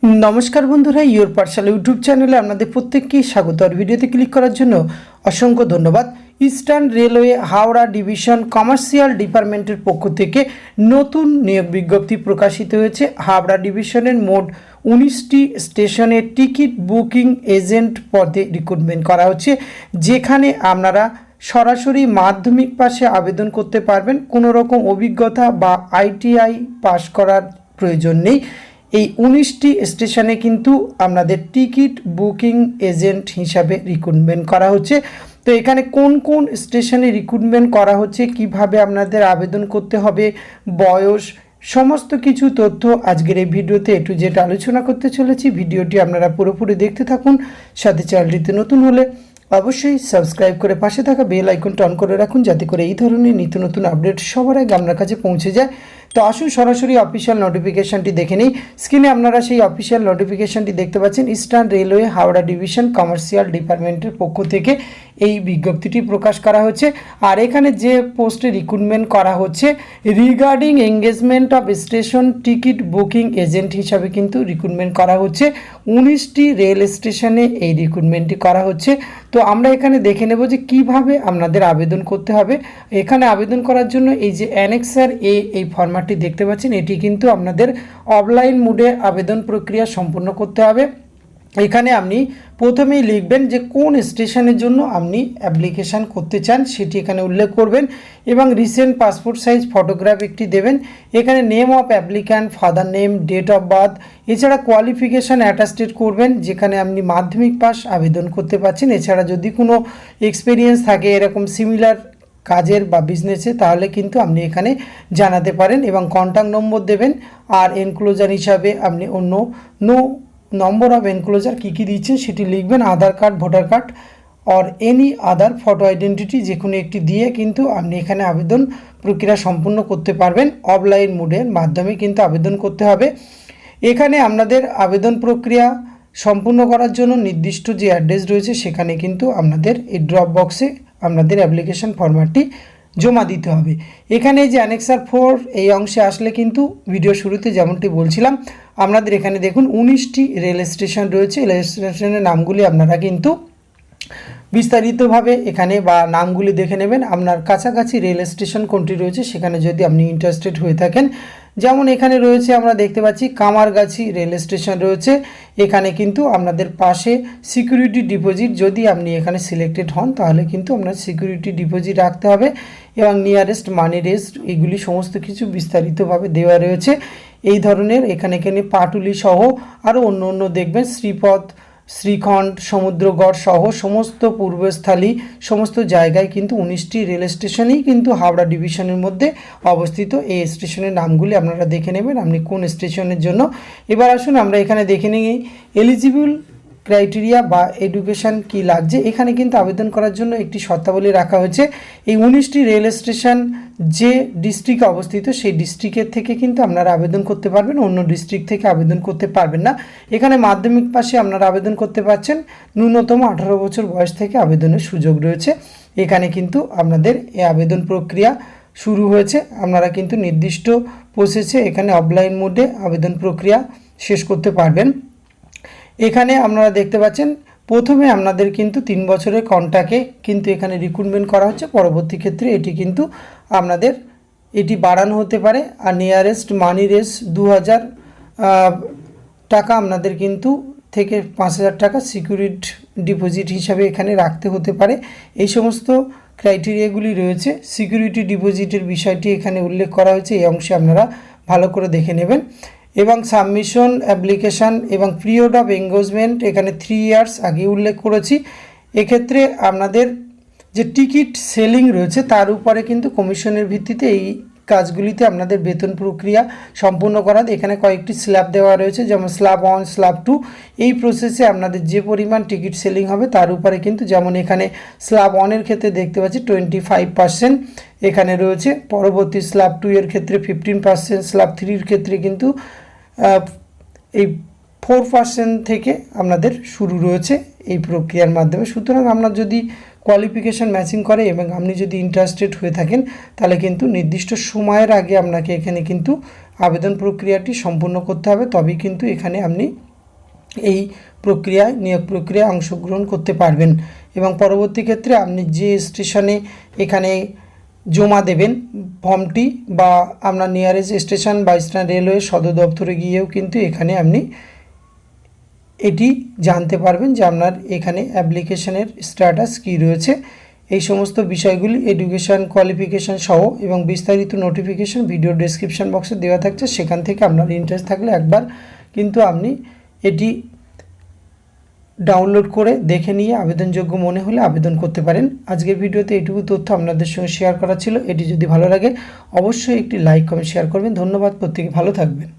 नमस्कार बंधुरा योर पाठशाला यूट्यूब चैनले आपनादेर प्रत्येकके स्वागत। और भिडियोते क्लिक करार जन्य असंख्य धन्यवाद। Eastern railway Howrah division commercial डिपार्टमेंटेर पक्ष थेके नतून नियोग विज्ञप्ति प्रकाशित हयेछे। हावड़ा डिविशनेर मोट 19टी स्टेशने टिकिट बुकिंग एजेंट पदे रिक्रुटमेंट करा हच्छे, जेखाने आपनारा सरासरि माध्यमिक पाशे आवेदन करते पारबेन। कोनो रकम अभिज्ञता बा आईटीआई पास करार प्रयोजन नेই। এই 19টি স্টেশনে কিন্তু আপনাদের টিকিট বুকিং এজেন্ট হিসাবে রিক্রুটমেন্ট করা হচ্ছে। তো এখানে কোন কোন স্টেশনে রিক্রুটমেন্ট করা হচ্ছে, কিভাবে আপনাদের আবেদন করতে হবে, বয়স, সমস্ত কিছু তথ্য আজকের এই ভিডিওতে এ টু জেড আলোচনা করতে চলেছি। ভিডিওটি আপনারা পুরোপুরি দেখতে থাকুন। সাথে চ্যানেলটিতে নতুন হলে অবশ্যই সাবস্ক্রাইব করে পাশে থাকা বেল আইকনটা অন করে রাখুন, যাতে করে এই ধরনের নিত্য নতুন আপডেট সবার আগে আপনার কাছে পৌঁছে যায়। তো আসুন সরাসরি অফিসিয়াল নোটিফিকেশনটি দেখে নেই। স্ক্রিনে আপনারা সেই অফিসিয়াল নোটিফিকেশনটি দেখতে পাচ্ছেন। Eastern railway Howrah division commercial ডিপার্টমেন্টের পক্ষ থেকে এই বিজ্ঞপ্তিটি প্রকাশ করা হচ্ছে। আর এখানে যে পোস্টে রিক্রুটমেন্ট করা হচ্ছে, regarding engagement of station ticket booking agent হিসাবে কিন্তু রিক্রুটমেন্ট করা হচ্ছে। 19টি রেল স্টেশনে এই রিক্রুটমেন্টটি করা হচ্ছে। তো আমরা এখানে দেখে নেব যে কিভাবে আপনাদের আবেদন করতে হবে। এখানে আবেদন করার জন্য এই যে অ্যানেক্সার এ এই ফরম্যাটটি দেখতে পাচ্ছেন, এটি কিন্তু আপনাদের অফলাইন মোডে আবেদন প্রক্রিয়া সম্পূর্ণ করতে হবে। এখানে আপনি প্রথমেই লিখবেন যে কোন স্টেশনের জন্য আপনি অ্যাপ্লিকেশান করতে চান, সেটি এখানে উল্লেখ করবেন এবং রিসেন্ট পাসপোর্ট সাইজ ফটোগ্রাফ একটি দেবেন। এখানে name of applicant, father name, date of birth, এছাড়া কোয়ালিফিকেশান অ্যাটাস্টেড করবেন, যেখানে আপনি মাধ্যমিক পাস আবেদন করতে পারছেন। এছাড়া যদি কোনো এক্সপিরিয়েন্স থাকে এরকম সিমিলার কাজের বা বিজনেসে, তাহলে কিন্তু আপনি এখানে জানাতে পারেন এবং কন্ট্যাক্ট নম্বর দেবেন। আর এনক্লোজার হিসাবে আপনি অন্য নম্বর অফ এনক্লোজার কী কী দিচ্ছেন সেটি লিখবেন। আধার কার্ড, ভোটার কার্ড আর এনি আদার ফটো আইডেন্টিটি যে কোনো একটি দিয়ে কিন্তু আপনি এখানে আবেদন প্রক্রিয়া সম্পূর্ণ করতে পারবেন। অফলাইন মোডের মাধ্যমে কিন্তু আবেদন করতে হবে। এখানে আপনাদের আবেদন প্রক্রিয়া সম্পূর্ণ করার জন্য নির্দিষ্ট যে অ্যাড্রেস রয়েছে সেখানে কিন্তু আপনাদের এই ড্রপ বক্সে আপনাদের অ্যাপ্লিকেশন ফরম্যাটটি জমা দিতে হবে। এখানে যে অ্যানেক্সার 4 এই অংশে আসলে কিন্তু ভিডিও শুরুতে যেমনটি বলছিলাম, আপনাদের এখানে দেখুন 19টি রেল স্টেশন রয়েছে। রেল স্টেশনের নামগুলি আপনারা কিন্তু বিস্তারিতভাবে এখানে বা নামগুলি দেখে নেবেন। আপনার কাছাকাছি রেল স্টেশন কোনটি রয়েছে সেখানে যদি আপনি ইন্টারেস্টেড হয়ে থাকেন, যেমন এখানে রয়েছে আমরা দেখতে পাচ্ছি কামারগাছি রেল স্টেশন রয়েছে। এখানে কিন্তু আপনাদের পাশে সিকিউরিটি ডিপোজিট, যদি আপনি এখানে সিলেক্টেড হন তাহলে কিন্তু আপনার সিকিউরিটি ডিপোজিট রাখতে হবে এবং নিয়ারেস্ট মানি রেস্ট, এগুলি সমস্ত কিছু বিস্তারিতভাবে দেওয়া রয়েছে। এই ধরনের এখানে পাটুলি সহ আরও অন্য দেখবেন শ্রীপথ, শ্রীখণ্ড, সমুদ্রগড় সহ সমস্ত পূর্বস্থলী সমস্ত জায়গায় কিন্তু 19টি রেল স্টেশনেই কিন্তু হাওড়া ডিভিশনের মধ্যে অবস্থিত। এই স্টেশনের নামগুলি আপনারা দেখে নেবেন আপনি কোন স্টেশনের জন্য। এবার আসুন আমরা এখানে দেখে নিই এলিজিবল ক্রাইটেরিয়া বা এডুকেশান কি লাগছে। এখানে কিন্তু আবেদন করার জন্য একটি শর্তাবলী রাখা হয়েছে। এই 19টি রেল স্টেশন যে ডিস্ট্রিক্টে অবস্থিত সেই ডিস্ট্রিক্টের থেকে কিন্তু আপনারা আবেদন করতে পারবেন, অন্য ডিস্ট্রিক্ট থেকে আবেদন করতে পারবেন না। এখানে মাধ্যমিক পাশে আপনারা আবেদন করতে পারছেন। ন্যূনতম 18 বছর বয়স থেকে আবেদনের সুযোগ রয়েছে। এখানে কিন্তু আপনাদের এই আবেদন প্রক্রিয়া শুরু হয়েছে। আপনারা কিন্তু নির্দিষ্ট প্রসেসে এখানে অফলাইন মোডে আবেদন প্রক্রিয়া শেষ করতে পারবেন। এখানে আপনারা দেখতে পাচ্ছেন প্রথমে আপনাদের কিন্তু 3 বছরের কন্ট্রাক্টে কিন্তু এখানে রিক্রুটমেন্ট করা হচ্ছে। পরবর্তী ক্ষেত্রে এটি কিন্তু আপনাদের এটি বাড়ানো হতে পারে। আর নিয়ারেস্ট মানি রেস 2000 টাকা আপনাদের কিন্তু থেকে 5000 টাকা সিকিউরিটি ডিপোজিট হিসাবে এখানে রাখতে হতে পারে। এই সমস্ত ক্রাইটেরিয়াগুলি রয়েছে। সিকিউরিটি ডিপোজিটের বিষয়টি এখানে উল্লেখ করা হয়েছে, এই অংশে আপনারা ভালো করে দেখে নেবেন। এবং সাবমিশন অ্যাপ্লিকেশান এবং পিরিয়ড অফ এঙ্গেজমেন্ট এখানে 3 ইয়ার্স আগে উল্লেখ করেছি। এক্ষেত্রে আপনাদের যে টিকিট সেলিং রয়েছে তার উপরে কিন্তু কমিশনের ভিত্তিতে এই কাজগুলিতে আপনাদের বেতন প্রক্রিয়া সম্পূর্ণ করা। এখানে কয়েকটি স্ল্যাব দেওয়া রয়েছে, যেমন স্ল্যাব 1, স্ল্যাব 2। এই প্রসেসে আপনাদের যে পরিমাণ টিকিট সেলিং হবে তার উপরে কিন্তু, যেমন এখানে স্ল্যাব 1-এর ক্ষেত্রে দেখতে পাচ্ছি 25% এখানে রয়েছে। পরবর্তী স্ল্যাব 2 এর ক্ষেত্রে 15%, স্ল্যাব 3-এর ক্ষেত্রে কিন্তু এই 4% থেকে আপনাদের শুরু রয়েছে এই প্রক্রিয়ার মাধ্যমে। সুতরাং আপনার যদি কোয়ালিফিকেশান ম্যাচিং করে এবং আপনি যদি ইন্টারেস্টেড হয়ে থাকেন তাহলে কিন্তু নির্দিষ্ট সময়ের আগে আপনাকে এখানে কিন্তু আবেদন প্রক্রিয়াটি সম্পূর্ণ করতে হবে, তবেই কিন্তু এখানে আপনি এই প্রক্রিয়ায় নিয়োগ প্রক্রিয়ায় অংশগ্রহণ করতে পারবেন। এবং পরবর্তী ক্ষেত্রে আপনি যে স্টেশনে এখানে জমা দেবেন ফর্মটি, বা আপনার নিয়ারেস্ট স্টেশন বা ইস্টার্ন রেলওয়ে সদর দপ্তরে গিয়েও কিন্তু এখানে আপনি এটি জানতে পারবেন যে আপনার এখানে অ্যাপ্লিকেশনের স্ট্যাটাস কী রয়েছে। এই সমস্ত বিষয়গুলি এডুকেশান কোয়ালিফিকেশান সহ এবং বিস্তারিত নোটিফিকেশান ভিডিও ডেসক্রিপশন বক্সে দেওয়া থাকছে, সেখান থেকে আপনার ইন্টারেস্ট থাকলে একবার কিন্তু আপনি এটি ডাউনলোড করে দেখে নিয়ে আবেদনযোগ্য মনে হলে আবেদন করতে পারেন। আজকের ভিডিওতে এইটুকু তথ্য আপনাদের সঙ্গে শেয়ার করা ছিল। এটি যদি ভালো লাগে অবশ্যই একটি লাইক কমেন্ট শেয়ার করবেন। ধন্যবাদ, প্রত্যেকে ভালো থাকবেন।